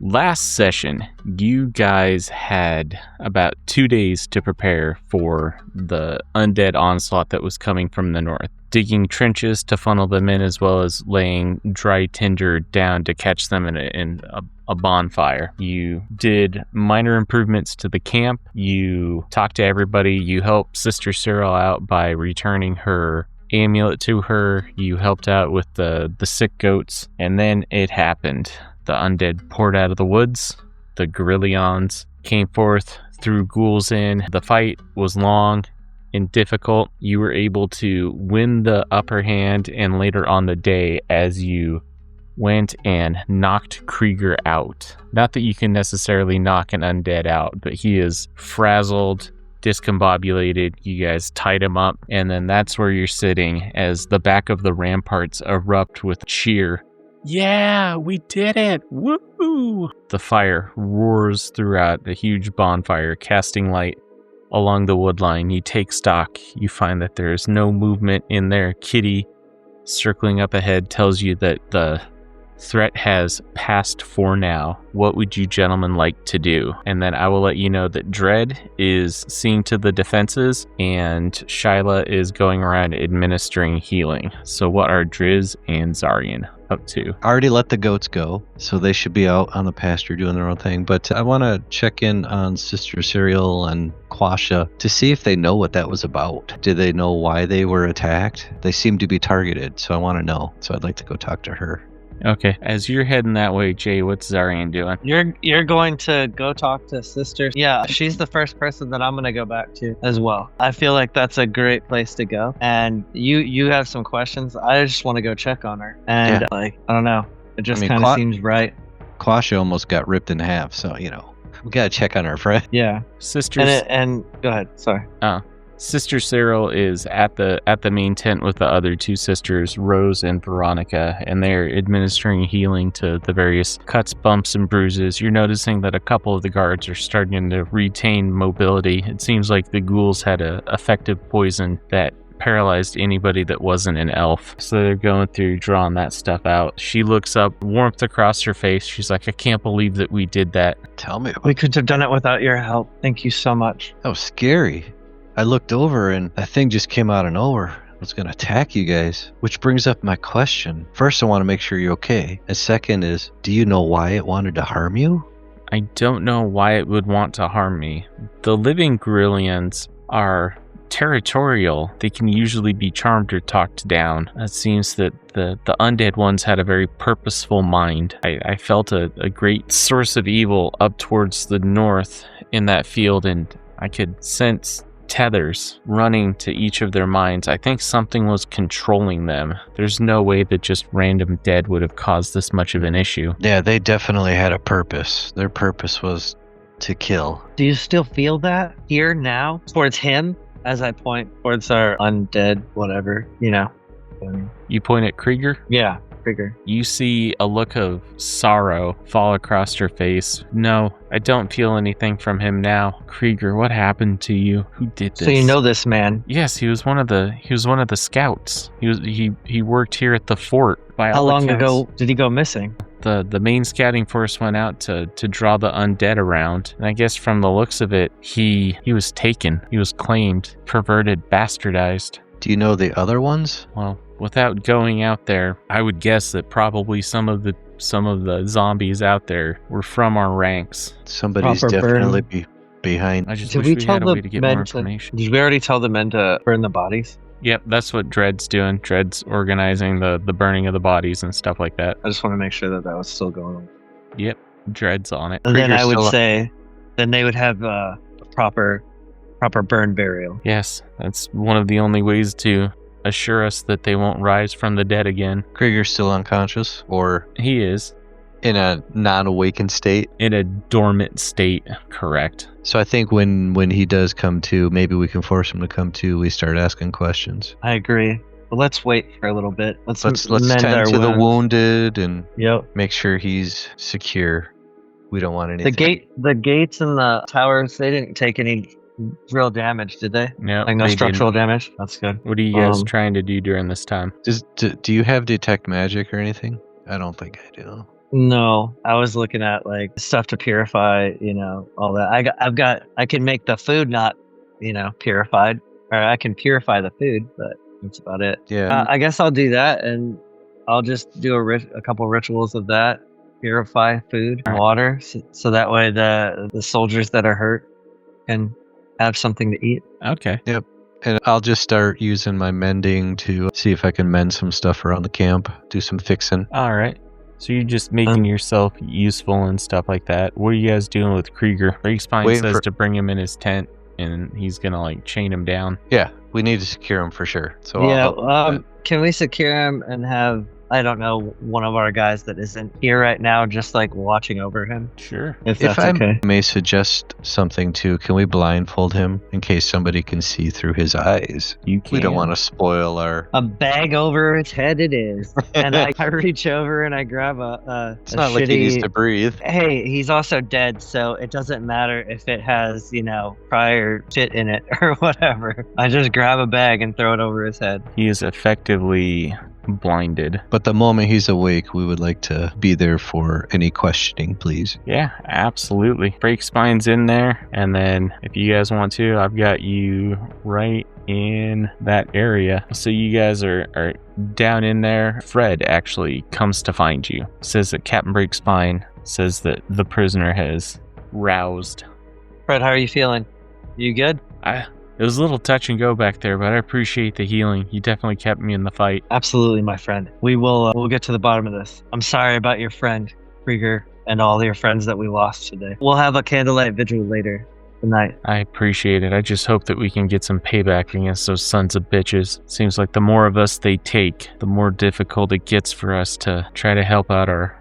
last session, you guys had about 2 days to prepare for the undead onslaught that was coming from the north, digging trenches to funnel them in, as well as laying dry tinder down to catch them in a bonfire. You did minor improvements to the camp. You talked to everybody. You helped Sister Cyril out by returning her amulet to her. You helped out with the sick goats, and then it happened. The undead poured out of the woods. The Guerrillions came forth, threw ghouls in. The fight was long and difficult. You were able to win the upper hand, and later on the day, as you went and knocked Krieger out. Not that you can necessarily knock an undead out, but he is frazzled, discombobulated. You guys tied him up, and then that's where you're sitting as the back of the ramparts erupt with cheer. Yeah, we did it! Woo! The fire roars throughout the huge bonfire, casting light along the woodline. You take stock. You find that there is no movement in there. Kitty, circling up ahead, tells you that the threat has passed for now. What would you gentlemen like to do? And then I will let you know that Dread is seeing to the defenses, and Shyla is going around administering healing. So what are Driz and Zarian up to? I already let the goats go, so they should be out on the pasture doing their own thing. But I want to check in on Sister Cyril and Quasha to see if they know what that was about. Do they know why they were attacked? They seem to be targeted, so I want to know. So I'd like to go talk to her. Okay, as you're heading that way, Jay, what's Zarian doing? You're going to go talk to Sister. Yeah, she's the first person that I'm going to go back to as well. I feel like that's a great place to go. And you have some questions. I just want to go check on her. And I don't know. It just kind of seems right. Quasha almost got ripped in half, so, we got to check on her friend. Yeah. Sisters. And go ahead. Sorry. Oh. Sister Cyril is at the main tent with the other two sisters, Rose and Veronica, and they're administering healing to the various cuts, bumps, and bruises. You're noticing that a couple of the guards are starting to retain mobility. It seems like the ghouls had a effective poison that paralyzed anybody that wasn't an elf. So they're going through, drawing that stuff out. She looks up, warmth across her face. She's like, I can't believe that we did that. Tell me about We couldn't have done it without your help. Thank you so much. That was scary. I looked over and that thing just came out of nowhere. It was going to attack you guys. Which brings up my question. First, I want to make sure you're okay. And second is, do you know why it wanted to harm you? I don't know why it would want to harm me. The living Guerrillions are territorial. They can usually be charmed or talked down. It seems that the undead ones had a very purposeful mind. I felt a great source of evil up towards the north in that field, and I could sense tethers running to each of their minds. I think something was controlling them. There's no way that just random dead would have caused this much of an issue. Yeah, they definitely had a purpose. Their purpose was to kill. Do you still feel that here now towards him as I point towards our undead whatever, You point at Krieger? Yeah, Krieger. You see a look of sorrow fall across her face. No, I don't feel anything from him now. Krieger, what happened to you? Who did this? So you know this man? Yes, he was one of the scouts. He worked here at the fort. How long ago did he go missing? The main scouting force went out to draw the undead around, and I guess from the looks of it, he was taken. He was claimed, perverted, bastardized. Do you know the other ones? Well, without going out there, I would guess that probably some of the zombies out there were from our ranks. Somebody's definitely behind. I just wish we had a way to get more information. Did we already tell the men to burn the bodies? Yep, that's what Dread's doing. Dread's organizing the burning of the bodies and stuff like that. I just want to make sure that was still going on. Yep, Dread's on it. And then I would say, then they would have a proper burn burial. Yes, that's one of the only ways to assure us that they won't rise from the dead again. Krieger's still unconscious, or he is in a non-awakened state? In a dormant state, correct. So I think when he does come to, maybe we can force him to come to. We start asking questions. I agree. But let's wait for a little bit. Let's tend to the wounded and make sure he's secure. We don't want anything. The gates and the towers, they didn't take any real damage, did they? No. Like no structural damage? That's good. What are you guys trying to do during this time? Do you have detect magic or anything? I don't think I do. No, I was looking at like stuff to purify, all that. I can make the food not, purified, or I can purify the food, but that's about it. Yeah. I guess I'll do that, and I'll just do a couple rituals of that, purify food and water, so that way the soldiers that are hurt can have something to eat. Okay. Yep. And I'll just start using my mending to see if I can mend some stuff around the camp, do some fixing. All right. So you're just making yourself useful and stuff like that. What are you guys doing with Krieger? Spine says to bring him in his tent, and he's gonna like chain him down. Yeah, we need to secure him for sure. So can we secure him and have, I don't know, one of our guys that isn't here right now, just like watching over him? Sure. If that's okay. I may suggest something too, can we blindfold him in case somebody can see through his eyes? You can. We don't want to spoil our... A bag over his head it is. And I reach over and I grab It's not like he needs to breathe. Hey, he's also dead, so it doesn't matter if it has, prior shit in it or whatever. I just grab a bag and throw it over his head. He is effectively blinded. But the moment he's awake, we would like to be there for any questioning, please. Yeah, absolutely. Break Spine's in there, and then if you guys want to, I've got you right in that area. So you guys are down in there. Fred actually comes to find you. Says that Captain Break Spine says that the prisoner has roused. Fred, how are you feeling? You good? It was a little touch and go back there, but I appreciate the healing. You definitely kept me in the fight. Absolutely, my friend. We will we'll get to the bottom of this. I'm sorry about your friend, Krieger, and all your friends that we lost today. We'll have a candlelight vigil later tonight. I appreciate it. I just hope that we can get some payback against those sons of bitches. Seems like the more of us they take, the more difficult it gets for us to try to help out our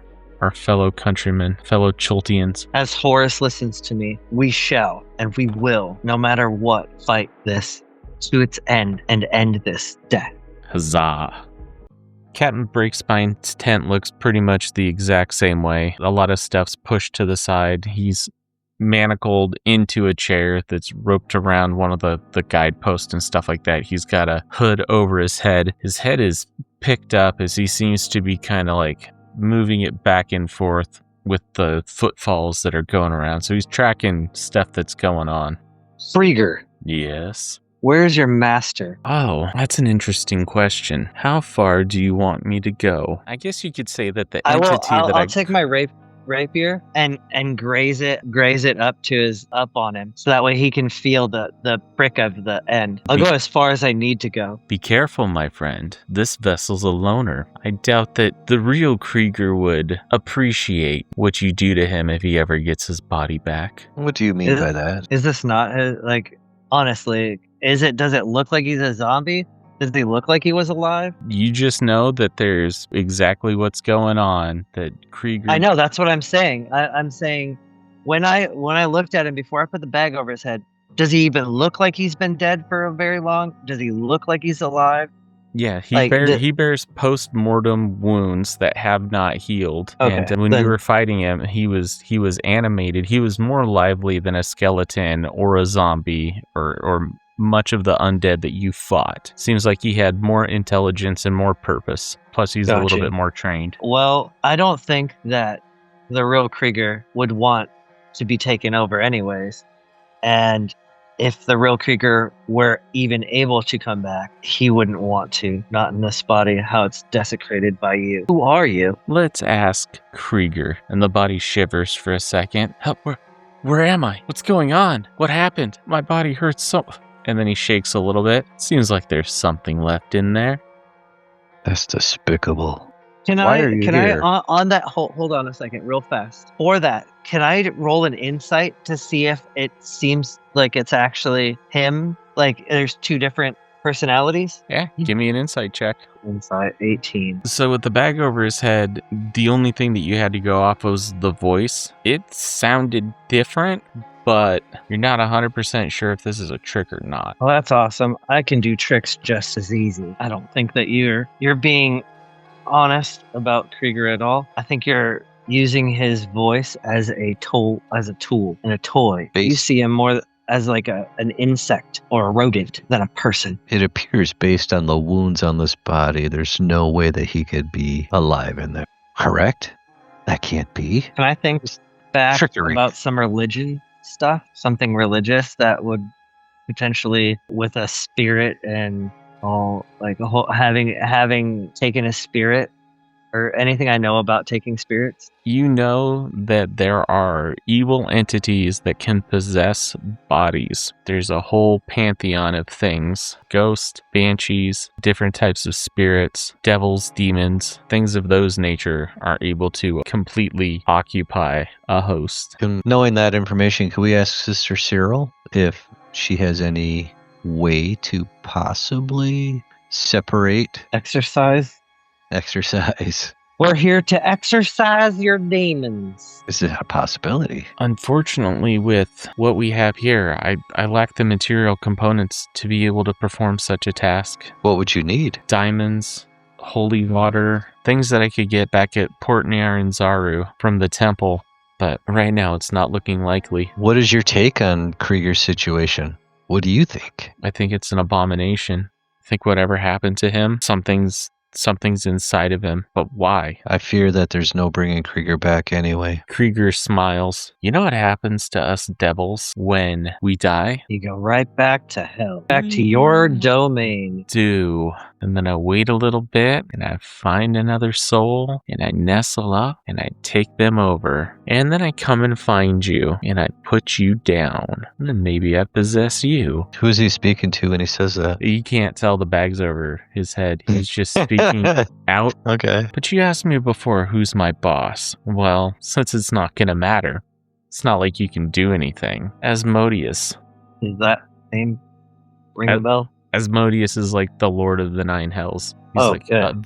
fellow countrymen, fellow Chultians. As Horus listens to me, we shall, and we will, no matter what, fight this to its end and end this death. Huzzah. Captain Breakspine's tent looks pretty much the exact same way. A lot of stuff's pushed to the side. He's manacled into a chair that's roped around one of the guideposts and stuff like that. He's got a hood over his head. His head is picked up as he seems to be kind of like moving it back and forth with the footfalls that are going around. So he's tracking stuff that's going on. Krieger. Yes. Where's your master? Oh, that's an interesting question. How far do you want me to go? I guess you could say that the entity I'll take my rapier and graze it up on him, so that way he can feel the prick of the end. I'll go as far as I need to go. Be careful, my friend. This vessel's a loner. I doubt that the real Krieger would appreciate what you do to him if he ever gets his body back. What do you mean by that? Is this not honestly, does it look like he's a zombie? Does he look like he was alive? You just know that there's exactly what's going on, that Krieger... I know, that's what I'm saying. I'm saying, when I looked at him before I put the bag over his head, does he even look like he's been dead for a very long? Does he look like he's alive? Yeah, he bears post-mortem wounds that have not healed. Okay, and when you were fighting him, he was animated. He was more lively than a skeleton or a zombie or much of the undead that you fought. Seems like he had more intelligence and more purpose. Plus, he's a little bit more trained. Well, I don't think that the real Krieger would want to be taken over anyways. And if the real Krieger were even able to come back, he wouldn't want to. Not in this body, how it's desecrated by you. Who are you? Let's ask Krieger. And the body shivers for a second. Where am I? What's going on? What happened? My body hurts so... And then he shakes a little bit. Seems like there's something left in there. That's despicable. Why are you here? On that, hold on a second, real fast. For that, can I roll an insight to see if it seems like it's actually him? Like there's two different personalities? Yeah, give me an insight check. Insight 18. So with the bag over his head, the only thing that you had to go off was the voice. It sounded different, but you're not 100% sure if this is a trick or not. Well, that's awesome. I can do tricks just as easy. I don't think that you're being honest about Krieger at all. I think you're using his voice as a tool and a toy. You see him more as like an insect or a rodent than a person. It appears based on the wounds on this body, there's no way that he could be alive in there. Correct? That can't be. Can I think back Trickery. about some religion stuff? Something religious that would potentially, with a spirit and all, like having taken a spirit, or anything I know about taking spirits? You know that there are evil entities that can possess bodies. There's a whole pantheon of things. Ghosts, banshees, different types of spirits, devils, demons, things of those nature are able to completely occupy a host. And knowing that information, can we ask Sister Cyril if she has any way to possibly separate Exercise? exercise? We're here to exercise your demons. Is it a possibility? Unfortunately, with what we have here, I lack the material components to be able to perform such a task. What would you need? Diamonds, holy water, things that I could get back at Port Nair and Zaru from the temple, but right now it's not looking likely. What is your take on Krieger's situation? What do you think? I think it's an abomination. I think whatever happened to him, something's inside of him, but why? I fear that there's no bringing Krieger back anyway. Krieger smiles. You know what happens to us devils when we die? You go right back to hell. Back to your domain. And then I wait a little bit, and I find another soul, and I nestle up, and I take them over. And then I come and find you, and I put you down. And then maybe I possess you. Who is he speaking to when he says that? You can't tell the bags over his head. He's just speaking out. Okay. But you asked me before, who's my boss? Well, since it's not gonna matter, it's not like you can do anything. Asmodeus. Is that name ring a bell? Asmodeus is like the Lord of the Nine Hells.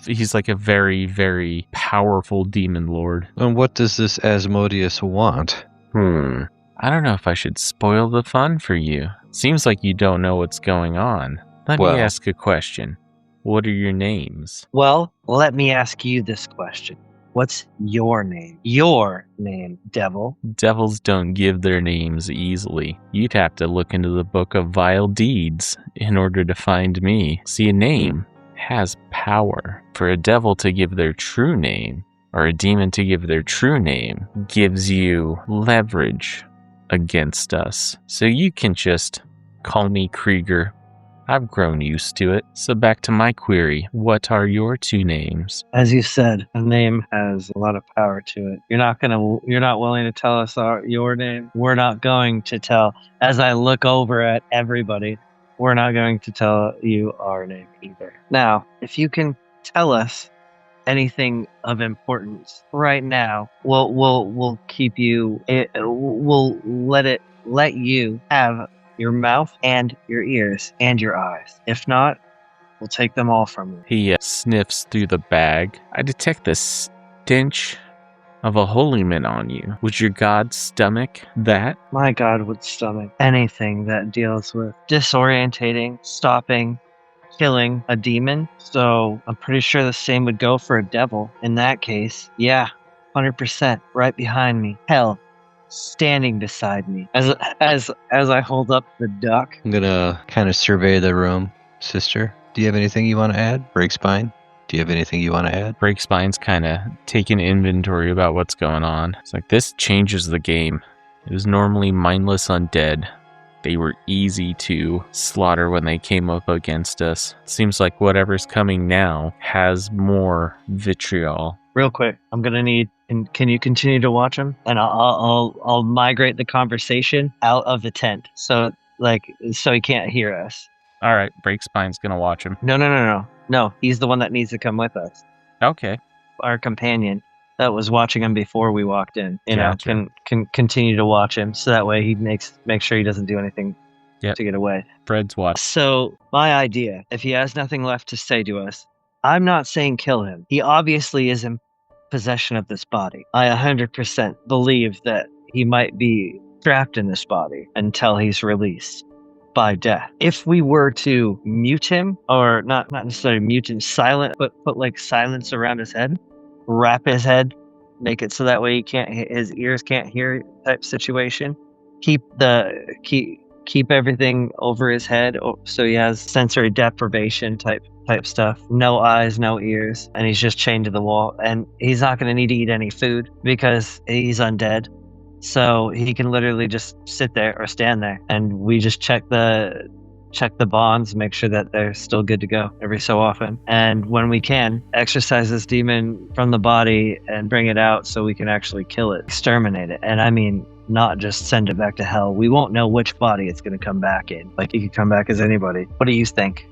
He's like a very, very powerful demon lord. And what does this Asmodeus want? I don't know if I should spoil the fun for you. Seems like you don't know what's going on. Let me ask a question. What are your names? Well, let me ask you this question. What's your name? Your name, devil. Devils don't give their names easily. You'd have to look into the book of vile deeds in order to find me. See, a name has power. For a devil to give their true name, or a demon to give their true name, gives you leverage against us. So you can just call me Krieger. I've grown used to it. So back to my query. What are your two names? As you said, a name has a lot of power to it. You're not willing to tell us your name. We're not going to tell. As I look over at everybody, we're not going to tell you our name either. Now, if you can tell us anything of importance right now, we'll keep you. We'll let you have your mouth and your ears and your eyes. If not, we'll take them all from you. He sniffs through the bag. I detect the stench of a holy man on you. Would your god stomach that? My god would stomach anything that deals with disorientating, stopping, killing a demon. So I'm pretty sure the same would go for a devil. In that case, yeah, 100% right behind me. Hell, standing beside me as I hold up the duck. I'm gonna kind of survey the room. Sister, do you have anything you want to add? Break spine, do you have anything you want to add? Break spine's kind of taking inventory about what's going on. It's like, this changes the game. It was normally mindless undead. They were easy to slaughter when they came up against us. It seems like whatever's coming now has more vitriol. Real quick, I'm gonna need. And can you continue to watch him? And I'll migrate the conversation out of the tent, so he can't hear us. All right, Break spine's gonna watch him. No. He's the one that needs to come with us. Okay. Our companion that was watching him before we walked in, Gotcha. can continue to watch him, so that way he make sure he doesn't do anything to get away. Fred's watch. So my idea, if he has nothing left to say to us, I'm not saying kill him. He obviously is in possession of this body. I 100% believe that he might be trapped in this body until he's released by death. If we were to mute him, or not necessarily mute him, silent, but put like silence around his head, wrap his head, make it so that way his ears can't hear type situation. Keep keep everything over his head, so he has sensory deprivation type stuff. No eyes, no ears, and he's just chained to the wall. And he's not going to need to eat any food because he's undead. So he can literally just sit there or stand there, and we just check the bonds, make sure that they're still good to go every so often. And when we can, exorcise this demon from the body and bring it out so we can actually kill it, exterminate it. And I mean, not just send it back to hell. We won't know which body it's going to come back in. Like, it could come back as anybody. What do you think?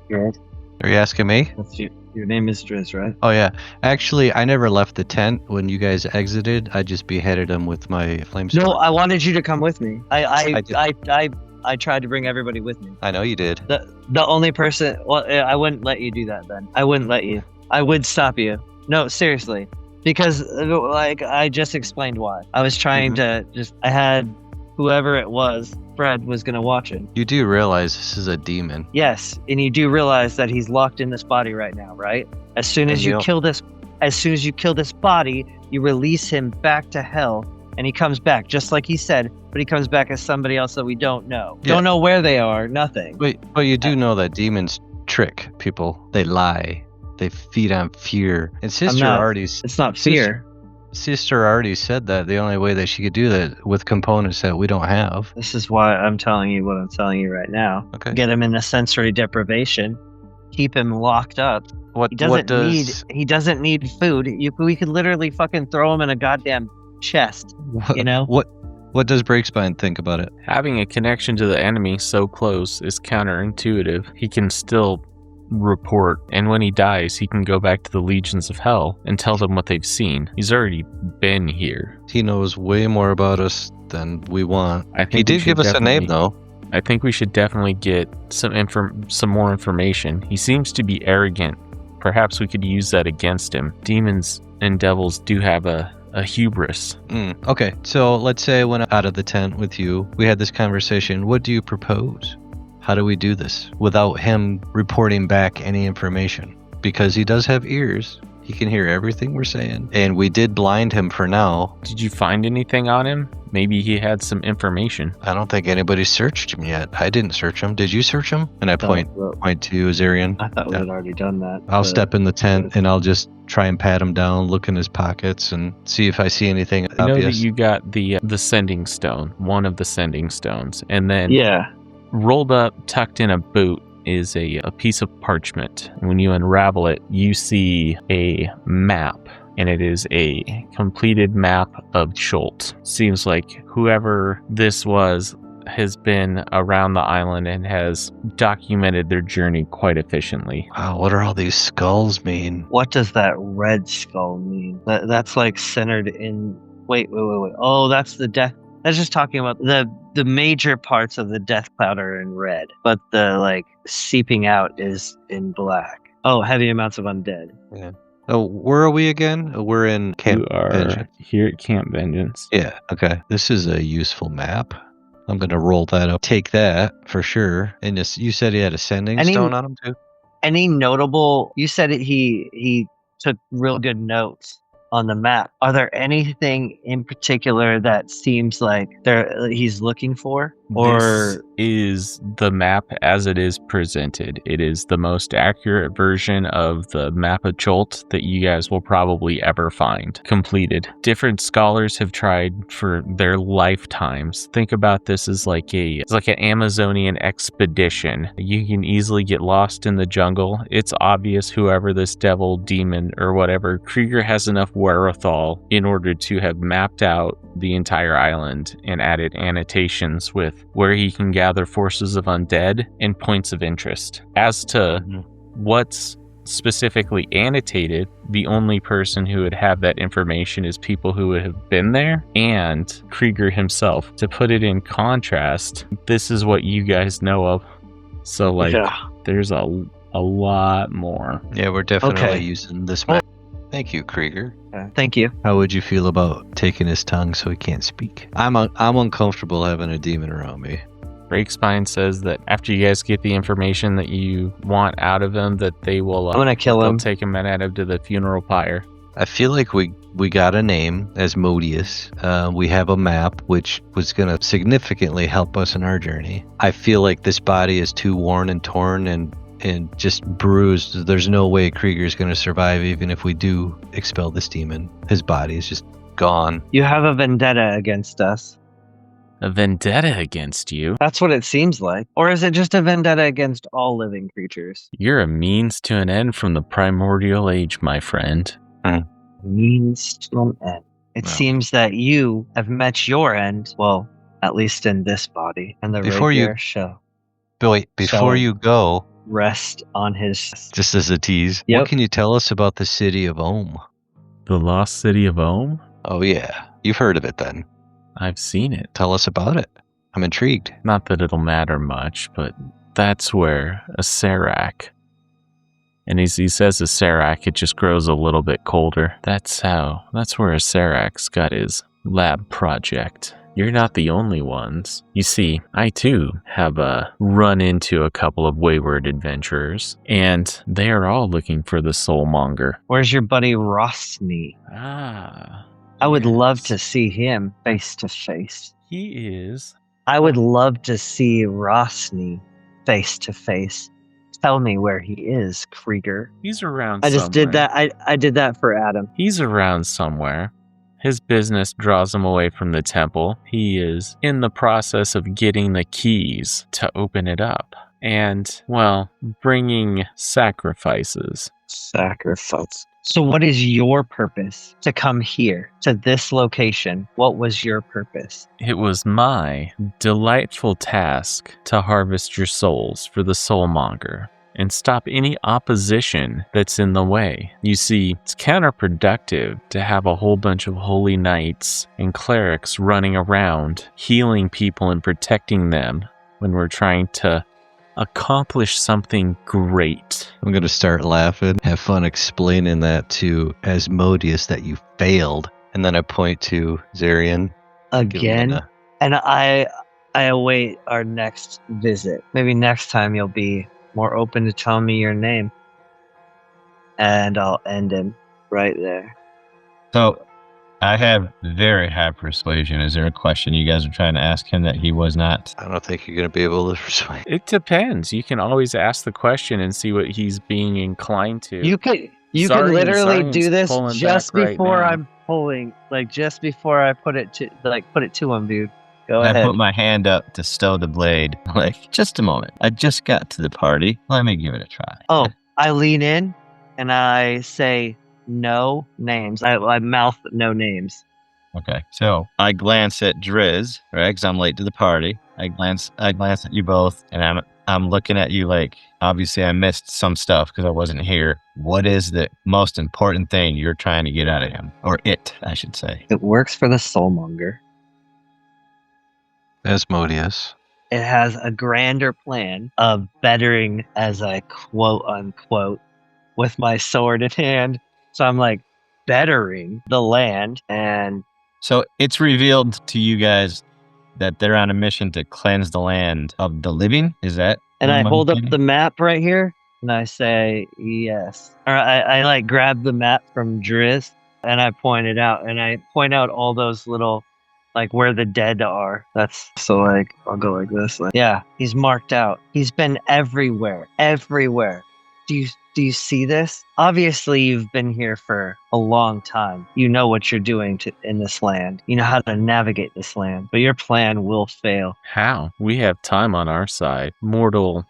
Good. Are you asking me? That's you. Your name is Driz, right? Oh, yeah. Actually, I never left the tent when you guys exited. I just beheaded him with my flamestone. No, I wanted you to come with me. I tried to bring everybody with me. I know you did. The only person... Well, I wouldn't let you do that then. I wouldn't let you. I would stop you. No, seriously. Because, like, I just explained why. I was trying to I had whoever it was, Fred, was going to watch it. You do realize this is a demon. Yes, and you do realize that he's locked in this body right now, right? As soon as you kill this body, you release him back to hell, and he comes back, just like he said, but he comes back as somebody else that we don't know. Yeah. Don't know where they are, nothing. But you do know that demons trick people. They lie. They feed on fear. And it's not fear. Sister already said that the only way that she could do that with components that we don't have. This is why I'm telling you what I'm telling you right now. Okay. Get him in a sensory deprivation. Keep him locked up. He doesn't need food. We could literally fucking throw him in a goddamn chest. You know? What does Breakspine think about it? Having a connection to the enemy so close is counterintuitive. He can still report, and when he dies, he can go back to the legions of hell and tell them what they've seen. He's already been here. He knows way more about us than we want. I think he did give us a name, though. I think we should definitely get some more information. He seems to be arrogant. Perhaps we could use that against him. Demons and devils do have a hubris. Okay, so let's say I went out of the tent with you. We had this conversation. What do you propose? How do we do this without him reporting back any information? Because he does have ears. He can hear everything we're saying. And we did blind him for now. Did you find anything on him? Maybe he had some information. I don't think anybody searched him yet. I didn't search him. Did you search him? And I point to Azarian. I thought we had already done that. I'll step in the tent and I'll just try and pat him down, look in his pockets, and see if I see anything obvious. I know that you got the sending stone, one of the sending stones. And then... Yeah. Rolled up, tucked in a boot, is a piece of parchment. When you unravel it, you see a map, and it is a completed map of Chult. Seems like whoever this was has been around the island and has documented their journey quite efficiently. Wow, what do all these skulls mean? What does that red skull mean? That's like centered in... Wait. Oh, that's the death... That's just talking about the major parts of the death cloud are in red, but the like seeping out is in black. Oh, heavy amounts of undead. Yeah. Oh, where are we again? We're in Camp Vengeance. Here at Camp Vengeance. Yeah, okay. This is a useful map. I'm going to roll that up. Take that for sure. And you said he had a sending stone on him too? Any notable... You said he took real good notes on the map. Are there anything in particular that seems like he's looking for? Or this is the map as it is presented. It is the most accurate version of the map of Chult that you guys will probably ever find completed. Different scholars have tried for their lifetimes. Think about this as like an Amazonian expedition. You can easily get lost in the jungle. It's obvious whoever this devil, demon, or whatever, Krieger has enough wherewithal in order to have mapped out the entire island and added annotations with where he can gather forces of undead and points of interest. As to what's specifically annotated, the only person who would have that information is people who would have been there and Krieger himself. To put it in contrast, this is what you guys know of. So there's a lot more. Yeah, we're definitely using this map. Thank you, Krieger. Thank you. How would you feel about taking his tongue so he can't speak? I'm uncomfortable having a demon around me. Breakspine says that after you guys get the information that you want out of him, that they will... I'm going to kill him. Take him and add him to the funeral pyre. I feel like we got a name, Asmodeus. We have a map, which was going to significantly help us in our journey. I feel like this body is too worn and torn and just bruised. There's no way Krieger's going to survive even if we do expel this demon. His body is just gone. You have a vendetta against us. A vendetta against you? That's what it seems like. Or is it just a vendetta against all living creatures? You're a means to an end from the primordial age, my friend. Means to an end. It seems that you have met your end. Well, at least in this body. And the rapier shall. But wait, before you go, rest on his. Just as a tease, what can you tell us about the city of Ohm? The lost city of Ohm? Oh yeah, you've heard of it then. I've seen it. Tell us about it. I'm intrigued. Not that it'll matter much, but that's where a Serac. And as he says a Serac, it just grows a little bit colder. That's where a Serac's got his lab project. You're not the only ones. You see, I too have run into a couple of wayward adventurers, and they are all looking for the Soulmonger. Where's your buddy Rosny? I would love to see him face to face. He is. I would love to see Rosny face to face. Tell me where he is, Krieger. He's around I just did that. I did that for Adam. He's around somewhere. His business draws him away from the temple. He is in the process of getting the keys to open it up. And, well, bringing sacrifices. Sacrifice. So what is your purpose to come here, to this location? What was your purpose? It was my delightful task to harvest your souls for the Soulmonger and stop any opposition that's in the way. You see, it's counterproductive to have a whole bunch of holy knights and clerics running around, healing people and protecting them when we're trying to accomplish something great. I'm going to start laughing, have fun explaining that to Asmodeus that you failed. And then I point to Zarian. Again? And I await our next visit. Maybe next time you'll be more open to telling me your name. And I'll end him right there. So, I have very high persuasion. Is there a question you guys are trying to ask him that he was not? I don't think you're going to be able to persuade. It depends. You can always ask the question and see what he's being inclined to. You can literally do this just before I'm pulling, like just before I put it to him, dude. Go ahead. I put my hand up to stow the blade. Like, just a moment. I just got to the party. Let me give it a try. Oh, I lean in and I say no names. I mouth no names. Okay. So I glance at Driz, right? Because I'm late to the party. I glance at you both, and I'm looking at you like, obviously I missed some stuff because I wasn't here. What is the most important thing you're trying to get out of him? Or it, I should say. It works for the Soulmonger. Asmodeus. It has a grander plan of bettering, as I quote unquote, with my sword in hand. So I'm like bettering the land, and so it's revealed to you guys that they're on a mission to cleanse the land of the living. Is that? And I hold up the map right here, and I say yes. Or I like grab the map from Driz, and I point it out, and I point out all those little, like where the dead are. That's so like I'll go like this. Like, yeah, he's marked out. He's been everywhere. Do you see this? Obviously, you've been here for a long time. You know what you're doing in this land. You know how to navigate this land. But your plan will fail. How? We have time on our side. Mortal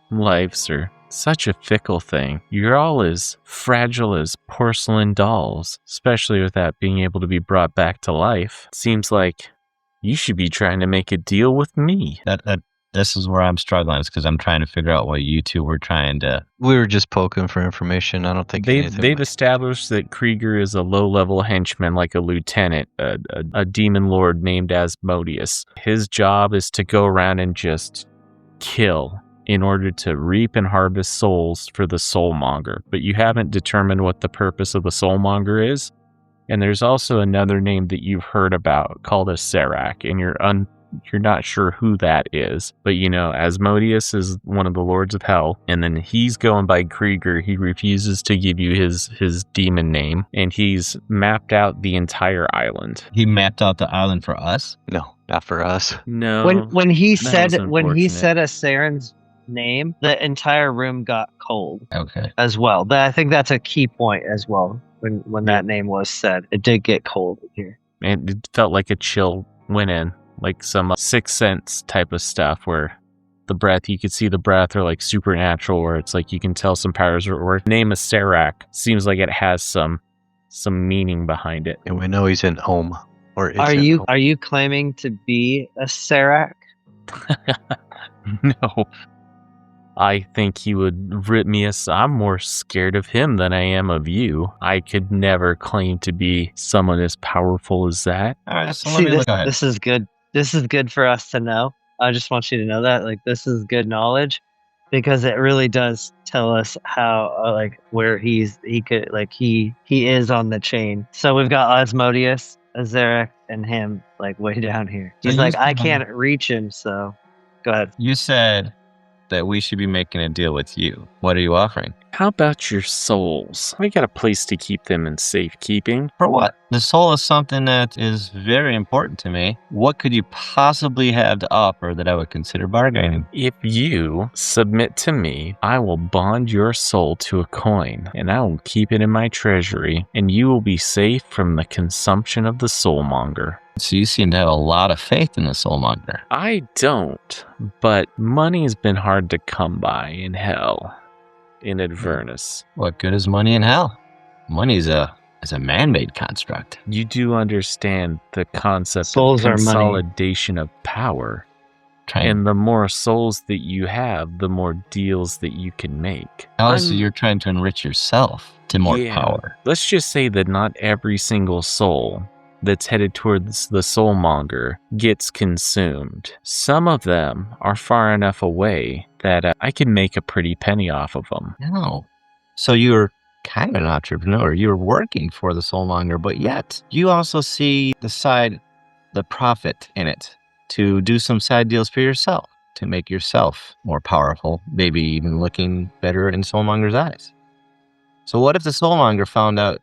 lives are such a fickle thing. You're all as fragile as porcelain dolls, especially with that being able to be brought back to life. It seems like you should be trying to make a deal with me. This is where I'm struggling, is because I'm trying to figure out what you two were trying to... We were just poking for information. I don't think they've established that Krieger is a low-level henchman, like a lieutenant, a demon lord named Asmodeus. His job is to go around and just kill in order to reap and harvest souls for the Soulmonger. But you haven't determined what the purpose of the Soulmonger is. And there's also another name that you've heard about called a Serac, and you're you're not sure who that is. But Asmodeus is one of the lords of hell, and then he's going by Krieger. He refuses to give you his demon name, and he's mapped out the entire island. He mapped out the island for us? No, not for us. No. When he that said was unfortunate. a Saren's name, the entire room got cold Okay. as well. I think that's a key point as well. When that name was said, it did get cold here. And it felt like a chill went in, like some Sixth Sense type of stuff where you could see the breath, or like Supernatural, where it's like you can tell some powers or name a Serac seems like it has some meaning behind it. And we know he's in Ohm. Or is Are in you Ohm. claiming to be a Serac? No. I think he would rip me I'm more scared of him than I am of you. I could never claim to be someone as powerful as that. All right, so See, let me look ahead. this is good. This is good for us to know. I just want you to know that, like, this is good knowledge, because it really does tell us how, where he is on the chain. So we've got Asmodeus, Azarek, and him, like, way down here. So He's you like, I said- can't reach him, so go ahead. You said that we should be making a deal with you. What are you offering? How about your souls? We got a place to keep them in safekeeping. For what? The soul is something that is very important to me. What could you possibly have to offer that I would consider bargaining? If you submit to me, I will bond your soul to a coin, and I will keep it in my treasury, and you will be safe from the consumption of the soulmonger. So you seem to have a lot of faith in the soulmonger. I don't, but money's been hard to come by in hell, in Avernus. What good is money in hell? Money is a man-made construct. You do understand the concept Souls of are money. consolidation of power. And the more souls that you have, the more deals that you can make. Oh, so you're trying to enrich yourself to more power. Let's just say that not every single soul that's headed towards the soulmonger gets consumed. Some of them are far enough away that I can make a pretty penny off of them. No. So you're kind of an entrepreneur. You're working for the soulmonger, but yet you also see the profit in it to do some side deals for yourself, to make yourself more powerful, maybe even looking better in soulmonger's eyes. So what if the soulmonger found out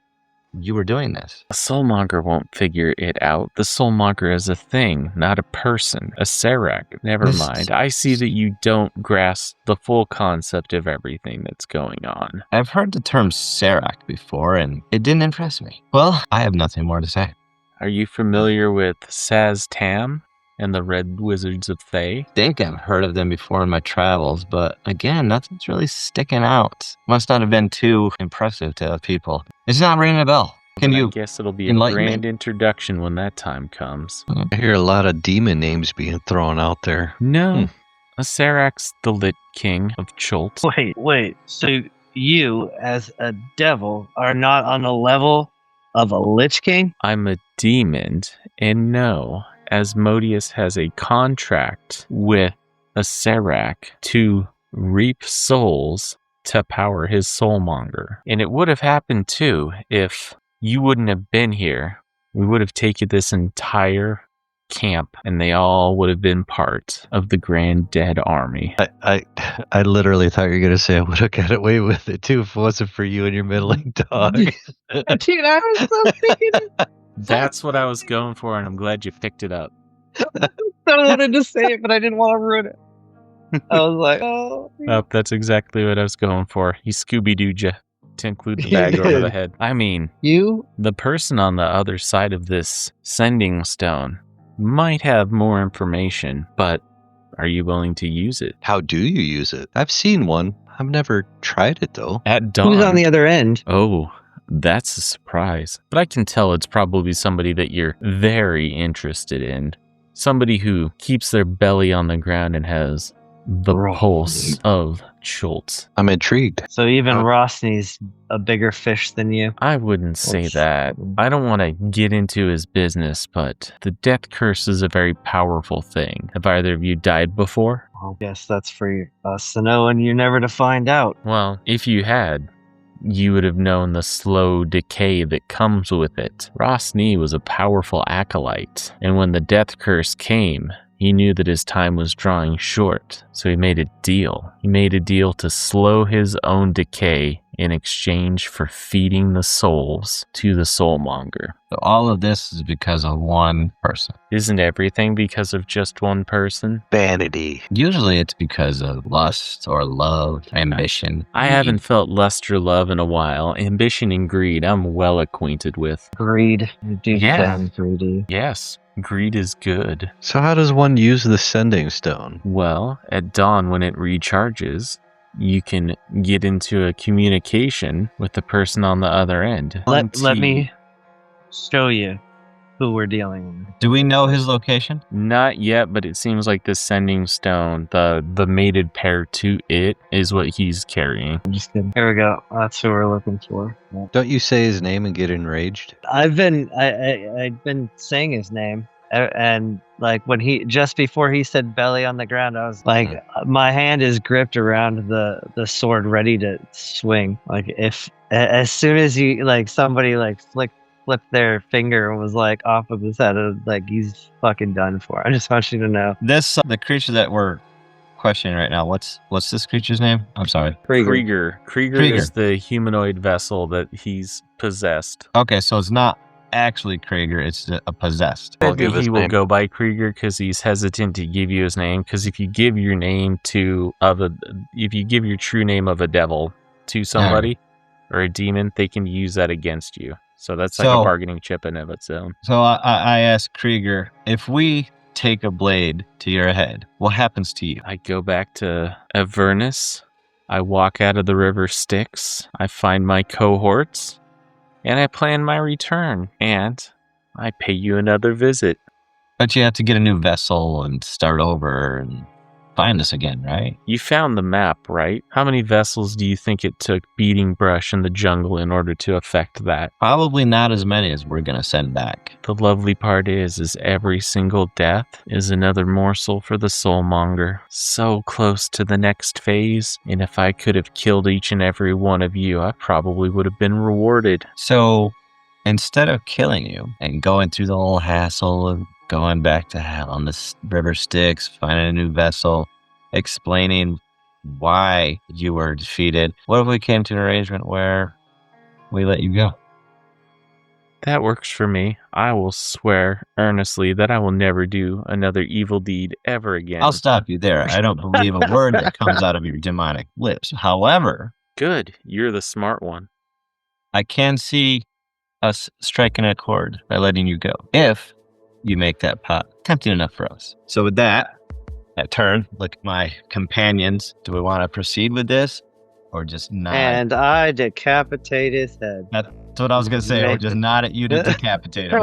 you were doing this? A soulmonger won't figure it out. The soulmonger is a thing, not a person. A Serac. Never mind. I see that you don't grasp the full concept of everything that's going on. I've heard the term Serac before, and it didn't impress me. Well, I have nothing more to say. Are you familiar with Saz Tam and the Red Wizards of Thay? I think I've heard of them before in my travels, but again, nothing's really sticking out. Must not have been too impressive to people. It's not ringing a bell. Can you I guess it'll be a enlighten me? grand introduction when that time comes. I hear a lot of demon names being thrown out there. No. A Serac's the Lich King of Chult. Wait. So you, as a devil, are not on the level of a Lich King? I'm a demon, and no, Asmodeus has a contract with a Serac to reap souls to power his soulmonger. And it would have happened too if you wouldn't have been here. We would have taken this entire camp, and they all would have been part of the Grand Dead Army. I literally thought you were going to say I would have got away with it too if it wasn't for you and your middling dog. Dude, I was so thinking. That's what I was going for, and I'm glad you picked it up. I wanted to say it, but I didn't want to ruin it. I was like, oh. That's exactly what I was going for. He Scooby-Dooed you to include the bag over the head. I mean, You? the person on the other side of this sending stone might have more information, but are you willing to use it? How do you use it? I've seen one. I've never tried it though. At dawn. Who's on the other end? Oh, that's a surprise. But I can tell it's probably somebody that you're very interested in. Somebody who keeps their belly on the ground and has the pulse of Schultz. I'm intrigued. So even Rosny's a bigger fish than you. I wouldn't say that. I don't want to get into his business, but the death curse is a very powerful thing. Have either of you died before? I guess that's for us to know, and you're never to find out. Well, if you had, you would have known the slow decay that comes with it. Rosny was a powerful acolyte, and when the death curse came, He knew that his time was drawing short, so he made a deal. He made a deal to slow his own decay in exchange for feeding the souls to the soulmonger. So all of this is because of one person. Isn't everything because of just one person? Vanity. Usually it's because of lust or love, ambition. I haven't felt lust or love in a while. Ambition and greed, I'm well acquainted with. Greed. You do Yeah. sound greedy. Yes, greed is good. So how does one use the sending stone? Well, at dawn when it recharges, you can get into a communication with the person on the other end. Let me show you who we're dealing with. Do we know his location? Not yet, but it seems like the sending stone, the mated pair to it, is what he's carrying. I'm just kidding. Here we go. That's who we're looking for. Yeah. Don't you say his name and get enraged? I've been saying his name, and like when just before he said belly on the ground, I was like, my hand is gripped around the sword, ready to swing. Like as soon as somebody flipped their finger and was like off of his head, like he's fucking done for. I just want you to know. The creature that we're questioning right now, what's this creature's name? I'm sorry. Krieger. Krieger is the humanoid vessel that he's possessed. Okay, so it's not actually Krieger, it's a possessed. I'll give his He will name. go by Krieger because he's hesitant to give you his name. Because if you give your name if you give your true name of a devil to somebody or a demon, they can use that against you. So that's like a bargaining chip in of its own. So I asked Krieger, if we take a blade to your head, what happens to you? I go back to Avernus. I walk out of the river Styx. I find my cohorts. And I plan my return. And I pay you another visit. But you have to get a new vessel and start over and find us again, right? You found the map, right? How many vessels do you think it took beating brush in the jungle in order to effect that? Probably not as many as we're going to send back. The lovely part is every single death is another morsel for the soulmonger. So close to the next phase, and if I could have killed each and every one of you, I probably would have been rewarded. So instead of killing you and going through the whole hassle of going back to hell on this river Styx, finding a new vessel, explaining why you were defeated, what if we came to an arrangement where we let you go? That works for me. I will swear earnestly that I will never do another evil deed ever again. I'll stop you there. I don't believe a word that comes out of your demonic lips. However, Good. You're the smart one. I can see us striking a chord by letting you go if you make that pot tempting enough for us. So with that turn, look at my companions. Do we want to proceed with this or just nod? And I decapitate his head. That's what I was going to say. Or just nod at you to decapitate him.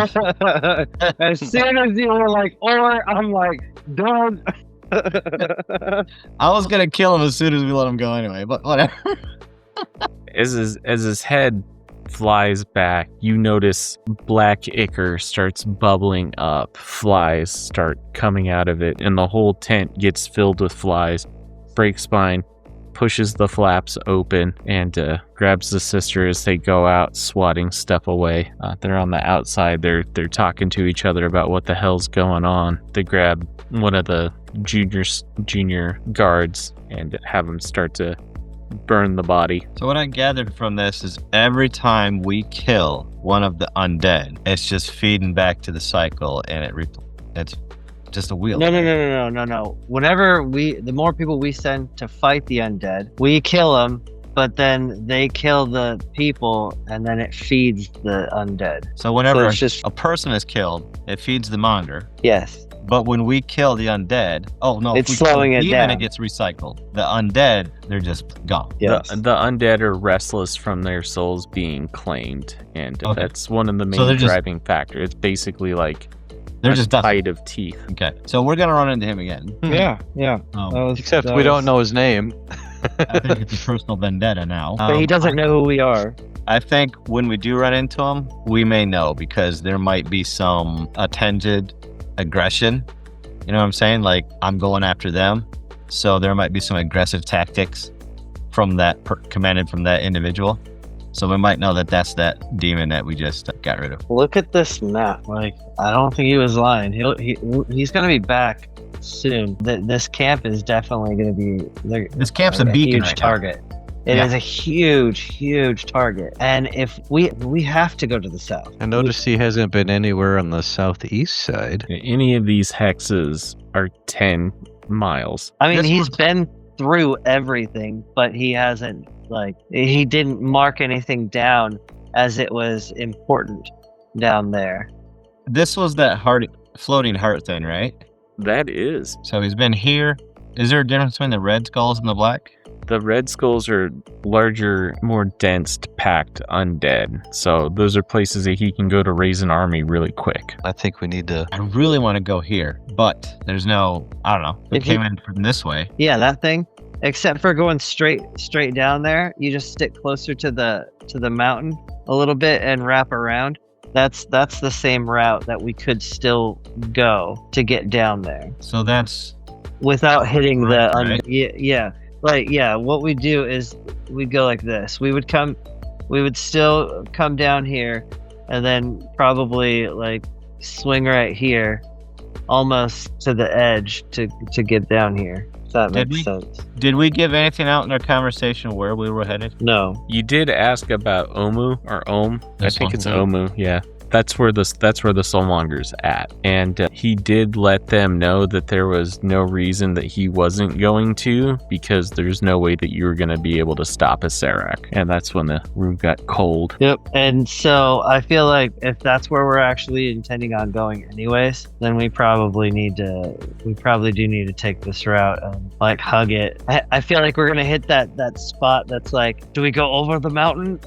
As soon as you were like, or I'm like, done. I was going to kill him as soon as we let him go anyway, but whatever. As his head flies back, you notice black ichor starts bubbling up. Flies start coming out of it, and the whole tent gets filled with flies. Breakspine pushes the flaps open and grabs the sister as they go out, swatting stuff away. They're on the outside. They're talking to each other about what the hell's going on. They grab one of the junior guards and have him start to burn the body. So what I gathered from this is every time we kill one of the undead, it's just feeding back to the cycle, and it's just a wheel. No. Whenever the more people we send to fight the undead, we kill them, but then they kill the people, and then it feeds the undead. So whenever it's just a person is killed, it feeds the monger. yes. But when we kill the undead, It's if we slowing kill it the demon, down. it gets recycled. The undead, they're just gone. Yes. The undead are restless from their souls being claimed, and Okay. that's one of the So main they're just- driving factors. It's basically like They're a just dust. fight of teeth. Okay, so we're gonna run into him again. Yeah. Except we don't know his name. I think it's a personal vendetta now. But he doesn't know who we are. I think when we do run into him, we may know because there might be some attended aggression. You know what I'm saying? Like, I'm going after them. So there might be some aggressive tactics from that commanded from that individual. So we might know that that's that demon that we just got rid of. Look at this map. Like, I don't think he was lying. He's gonna be back soon. This camp is definitely going to be This camp's a like beacon huge right now. target. It Yeah. is a huge target, and if we have to go to the south. I noticed he hasn't been anywhere on the southeast side. Any of these hexes are 10 miles. I mean, This he's was- been through everything, but he hasn't he didn't mark anything down as it was important down there. This was that floating heart thing, right? That is. So he's been here. Is there a difference between the red skulls and the black? The red skulls are larger, more dense, packed undead. So those are places that he can go to raise an army really quick. I think we need to. I really want to go here, but there's no, I don't know. We If you- came in from this way. Yeah, that thing. Except for going straight down there, you just stick closer to the mountain a little bit and wrap around. That's the same route that we could still go to get down there So that's without hitting the Right. yeah. What we do is we go like this. We would still come down here, and then probably like swing right here, almost to the edge to get down here. If that Did makes we? sense. Did we give anything out in our conversation where we were headed? No. You did ask about Omu or Om. I This think one? it's Omu. Yeah, that's where the Soulmonger's at, and he did let them know that there was no reason that he wasn't going to, because there's no way that you were going to be able to stop a Serac, and that's when the room got cold. Yep. And so I feel like if that's where we're actually intending on going anyways, then we probably do need to take this route and like hug it. I feel like we're gonna hit that spot that's like, do we go over the mountain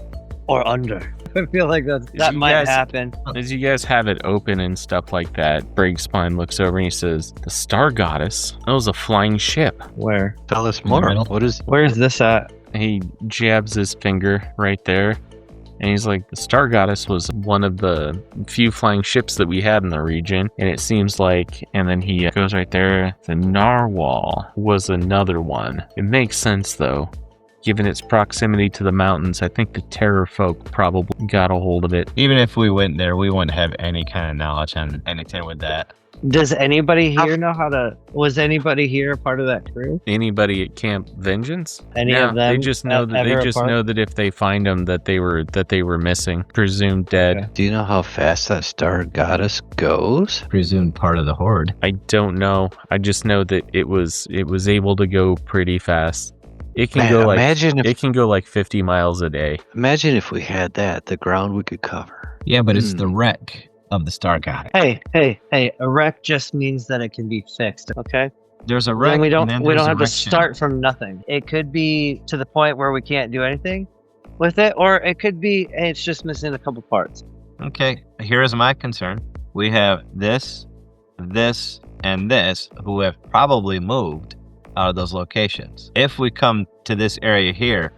or under? I feel like that you might guys- happen. As you guys have it open and stuff like that, Brigspine looks over and he says, "The Star Goddess? That was a flying ship." Where? Tell us the more. middle. What is? Where's this at? He jabs his finger right there, and he's like, "The Star Goddess was one of the few flying ships that we had in the region, and it seems like," and then he goes right there, "the Narwhal was another one." It makes sense, though. Given its proximity to the mountains, I think the Terror folk probably got a hold of it. Even if we went there, we wouldn't have any kind of knowledge on anything with that. Does anybody here know how to? Was anybody here a part of that crew? Anybody at Camp Vengeance? Any No, of them? They just know that ever a part? that if they find them, that they were missing, presumed dead. Okay. Do you know how fast that Star Goddess goes? Presumed part of the horde. I don't know. I just know that it was able to go pretty fast. It can Man, go like imagine if 50 miles a day. we had that, the ground we could cover. Yeah, but it's Hmm. the wreck of the Star Goddess. Hey! A wreck just means that it can be fixed. Okay. There's a wreck. Then we don't and then we there's don't a have to wreck start from nothing. It could be to the point where we can't do anything with it, or it could be hey, it's just missing a couple parts. Okay, here is my concern. We have this, and this, who have probably moved out of those locations. If we come to this area here,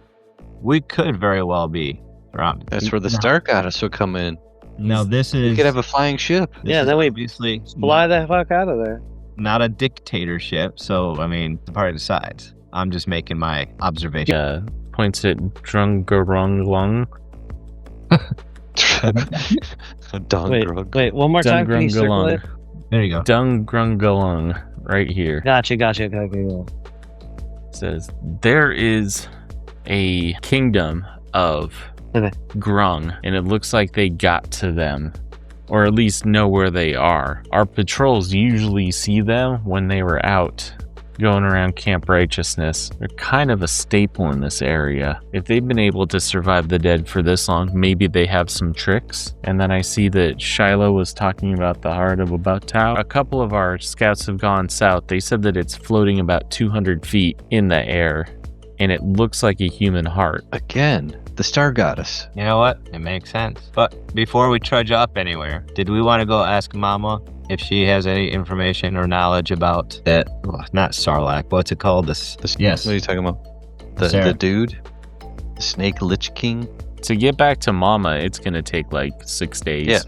we could very well be around. That's where the Star Goddess will come in. Now this We is could have a flying ship. this Yeah, is then we obviously Fly the fuck out of there. not a dictatorship. So I mean, the party decides. I'm just making my observation. Points at Drungarunglung. Wait, one more time. Can you circle it? There you go. Dungrungalung, right here. Gotcha. Okay. Says there is a kingdom of Okay. Grung, and it looks like they got to them, or at least know where they are. Our patrols usually see them when they were out going around Camp Righteousness. They're kind of a staple in this area. If they've been able to survive the dead for this long, maybe they have some tricks. And then I see that Shiloh was talking about the heart of Ubutao. A couple of our scouts have gone south. They said that it's floating about 200 feet in the air, and it looks like a human heart. Again, the Star Goddess. You know what? It makes sense. But before we trudge up anywhere, did we want to go ask Mama if she has any information or knowledge about that? Well, not Sarlacc. What's it called? Yes. What are you talking about? The Sarah. dude? The Snake Lich King? To get back to Mama, it's going to take like 6 days. Yeah.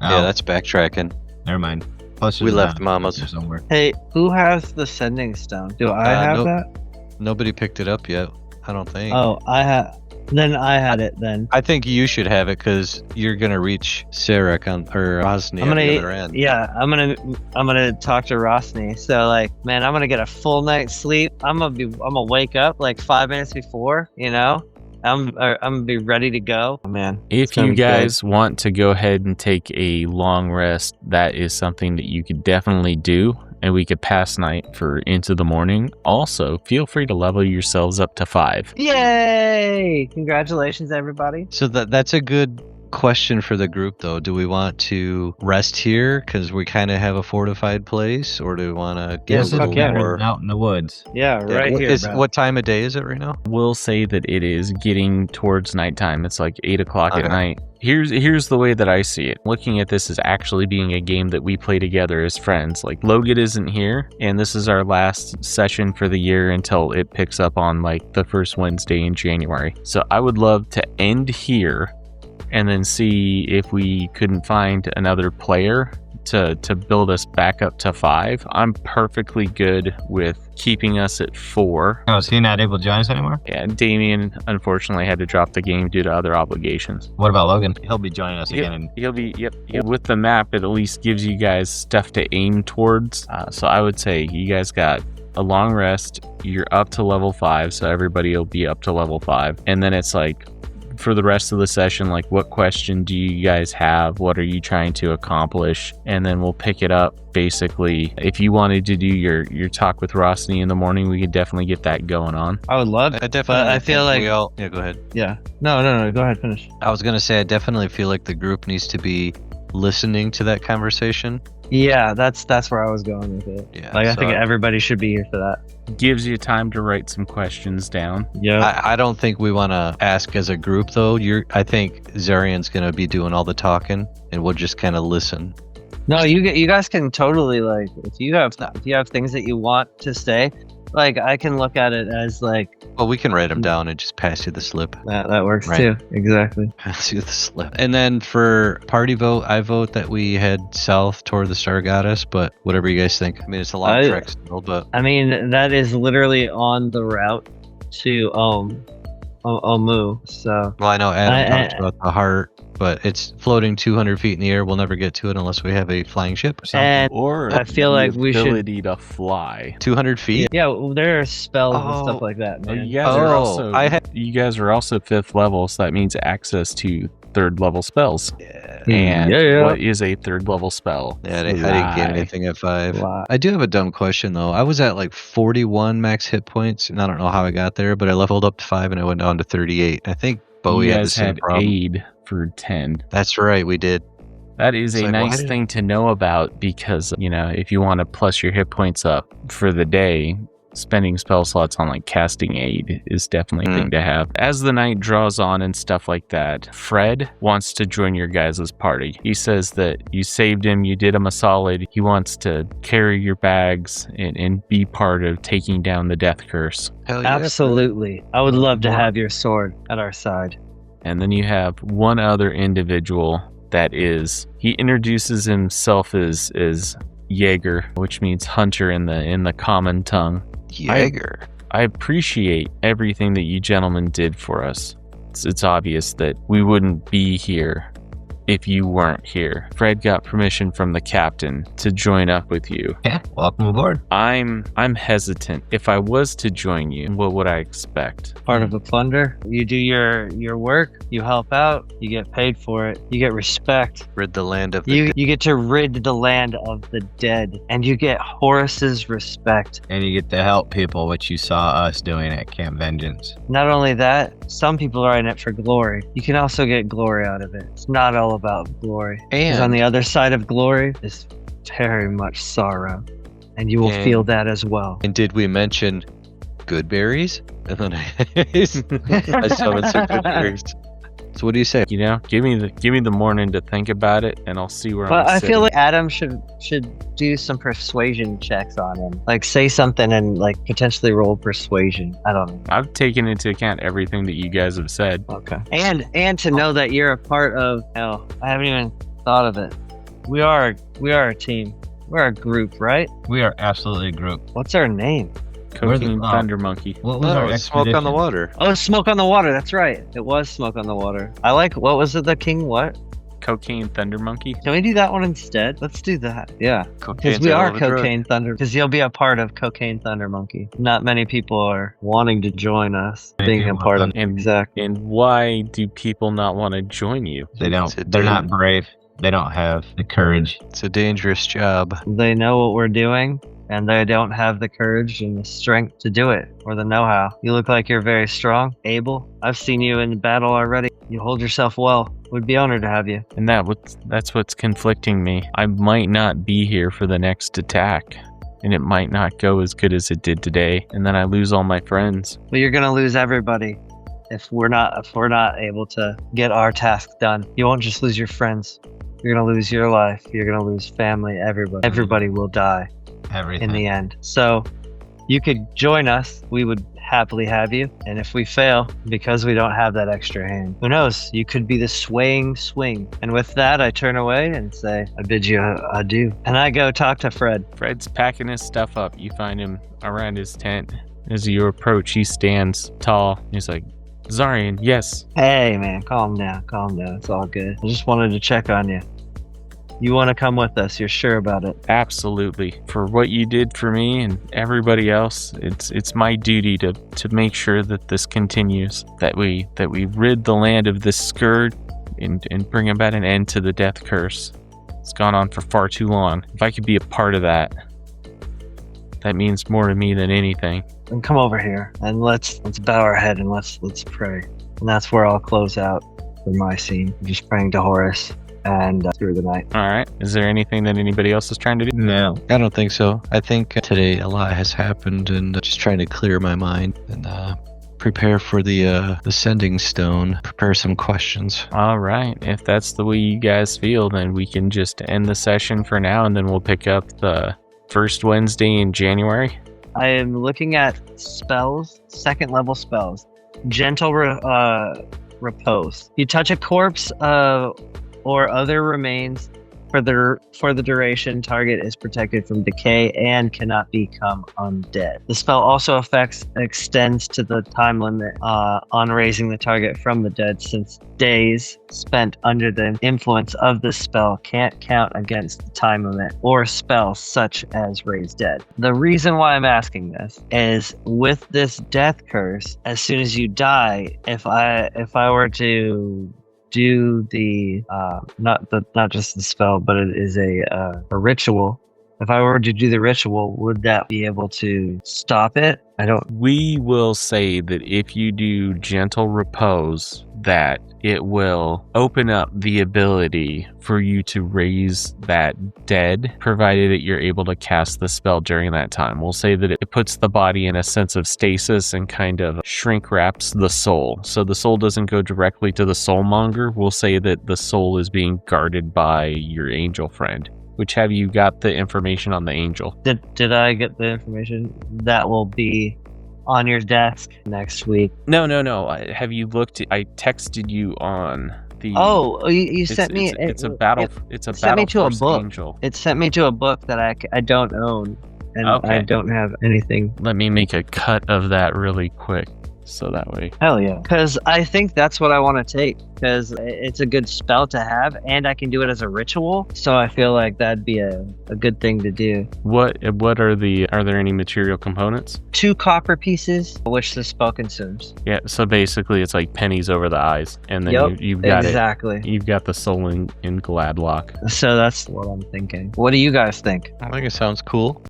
Oh, Yeah, that's backtracking. never mind. Plus, We there's left not- Mama's. there's somewhere. Hey, who has the sending stone? Do I have nope. that? Nobody picked it up yet, I don't think. Oh, I have. Then I had it then. I think you should have it because you're gonna reach Sarek or Rosny on the other end. Yeah, I'm gonna talk to Rosny. So like, man, I'm gonna get a full night's sleep. I'm gonna wake up like 5 minutes before. You know, I'm gonna be ready to go. Oh, man, If you guys want to go ahead and take a long rest, that is something that you could definitely do. And we could pass night for into the morning. Also, feel free to level yourselves up to 5. Yay! Congratulations, everybody. So that's a good question for the group, though. Do we want to rest here because we kind of have a fortified place, or do we want to get a little more out in the woods? Yeah, right here. What time of day is it right now? We'll say that it is getting towards nighttime. It's like 8 o'clock at night. Here's the way that I see it. Looking at this as actually being a game that we play together as friends. Like, Logan isn't here, and this is our last session for the year until it picks up on like the first Wednesday in January. So I would love to end here and then see if we couldn't find another player to build us back up to 5. I'm perfectly good with keeping us at 4. Oh, is he not able to join us anymore? Yeah, Damien unfortunately had to drop the game due to other obligations. What about Logan? He'll be joining us again. And He'll be, yep. With the map, it at least gives you guys stuff to aim towards. So I would say you guys got a long rest. You're up to level 5, so everybody will be up to level 5. And then it's like, for the rest of the session, like, what question do you guys have? What are you trying to accomplish? And then we'll pick it up. Basically, if you wanted to do your talk with Rosny in the morning, we could definitely get that going on. I would love it. I definitely. I feel like yeah. Go ahead. Yeah. No. Go ahead. Finish. I was gonna say I definitely feel like the group needs to be listening to that conversation. Yeah, that's where I was going with it. Yeah, like I think everybody should be here for that. Gives you time to write some questions down. Yeah. I don't think we want to ask as a group though. I think Zarian's gonna be doing all the talking, and we'll just kind of listen. No, you guys can totally, like, if you have things that you want to say, like, I can look at it as like. Well, we can write them down and just pass you the slip. That works Right. too. Exactly. Pass you the slip. And then for party vote, I vote that we head south toward the Star Goddess, but whatever you guys think. I mean, it's a long trek still, but. I mean, that is literally on the route to Omu. So. Well, I know Adam talked about the heart, but it's floating 200 feet in the air. We'll never get to it unless we have a flying ship. And Or I feel like we should. ability to fly. 200 feet? Yeah, well, there are spells and stuff like that, man. You guys are also 5th level, so that means access to 3rd level spells. Yeah. And what is a 3rd level spell? Yeah, I didn't get anything at 5. Fly. I do have a dumb question though. I was at like 41 max hit points, and I don't know how I got there, but I leveled up to 5 and I went down to 38. I think Bowie You had the guys same had problem. aid for 10. That's right, we did. That is It's a like, why nice did- thing to know about because, if you want to plus your hit points up for the day, spending spell slots on like casting aid is definitely a thing to have. As the night draws on and stuff like that, Fred wants to join your guys' party. He says that you saved him, you did him a solid. He wants to carry your bags and be part of taking down the death curse. Hell yeah. Absolutely. I would love to have your sword at our side. And then you have one other individual that is, he introduces himself as Jaeger, which means hunter in the common tongue. Jaeger. I appreciate everything that you gentlemen did for us. It's obvious that we wouldn't be here if you weren't here. Fred got permission from the captain to join up with you. Yeah, welcome aboard. I'm hesitant. If I was to join you, what would I expect? Part of a plunder. You do your work, you help out, you get paid for it, you get respect. Rid the land of the You get to rid the land of the dead, and you get Horus's respect. And you get to help people, which you saw us doing at Camp Vengeance. Not only that, some people are in it for glory. You can also get glory out of it. It's not all about glory. Because on And the other side of glory is very much sorrow. And you will feel that as well. and did we mention good berries? And then I summoned some good berries. So what do you say? Give me the morning to think about it, and I'll see where But I'm I sitting. feel like Adam should do some persuasion checks on him. Like, say something and like potentially roll persuasion. I don't know. I've taken into account everything that you guys have said. Okay. And to know that you're a part of. Hell, I haven't even thought of it. We are a team. We're a group, right? We are absolutely a group. What's our name? Cocaine Thunder Monkey. What was our smoke on the expedition? water. Oh, smoke on the water. That's right. It was smoke on the water. I like. What was it? The king? What? Cocaine Thunder Monkey. Can we do that one instead? Let's do that. Yeah. Because Cocaine's we a hell are of a drug. Cocaine Thunder. Because you'll be a part of Cocaine Thunder Monkey. Not many people are wanting to join us, Many being a people part of. And- Exactly. And why do people not want to join you? They don't. It's a They're not dude. brave. They don't have the courage. It's a dangerous job. They know what we're doing, and they don't have the courage and the strength to do it, or the know-how. You look like you're very strong, able. I've seen you in battle already. You hold yourself well. Would be honored to have you. And that's what's conflicting me. I might not be here for the next attack, and it might not go as good as it did today, and then I lose all my friends. But you're gonna lose everybody if we're not able to get our task done. You won't just lose your friends. You're gonna lose your life. You're gonna lose family. Everybody. Everybody will die Everything. in the end. So you could join us. We would happily have you. And if we fail, because we don't have that extra hand, who knows? You could be the swaying swing. And with that, I turn away and say, I bid you adieu. And I go talk to Fred. Fred's packing his stuff up. You find him around his tent. As you approach, he stands tall. He's like, Zarian, yes. Hey, man, calm down. Calm down. It's all good. I just wanted to check on you. You want to come with us? You're sure about it? Absolutely. For what you did for me and everybody else, it's my duty to make sure that this continues. That we rid the land of this scourge and bring about an end to the death curse. It's gone on for far too long. If I could be a part of that, that means more to me than anything. And come over here and let's bow our head and let's pray. And that's where I'll close out for my scene. Just praying to Horus and through the night. All right. Is there anything that anybody else is trying to do? No. I don't think so. I think today a lot has happened, and just trying to clear my mind and prepare for the sending stone. Prepare some questions. All right. If that's the way you guys feel, then we can just end the session for now, and then we'll pick up the first Wednesday in January. I am looking at spells, second level spells. Gentle repose. You touch a corpse or other remains for the duration. Target is protected from decay and cannot become undead. The spell also extends to the time limit on raising the target from the dead, since days spent under the influence of the spell can't count against the time limit or spells such as raise dead. The reason why I'm asking this is, with this death curse, as soon as you die, if I were to do the not just the spell, but it is a ritual. If I were to do the ritual, would that be able to stop it? I don't. We will say that if you do gentle repose, that it will open up the ability for you to raise that dead, provided that you're able to cast the spell during that time. We'll say that it puts the body in a sense of stasis and kind of shrink wraps the soul. So the soul doesn't go directly to the soulmonger. We'll say that the soul is being guarded by your angel friend. Which, have you got the information on the angel? Did I get the information? That will be on your desk next week. No. Have you looked? I texted you on the. Oh, you sent me. It's a battle. It's a battle sent me to a force book. angel. It sent me to a book that I don't own, and Okay. I don't have anything. Let me make a cut of that really quick, so that way. Hell yeah. Because I think that's what I want to take, because it's a good spell to have, and I can do it as a ritual. So I feel like that'd be a good thing to do. What are there any material components? 2 copper pieces, which the spell consumes. Yeah, so basically it's like pennies over the eyes, and then Yep, you've got exactly. it. You've got the soul in Gladlock. So that's what I'm thinking. What do you guys think? I think it sounds cool.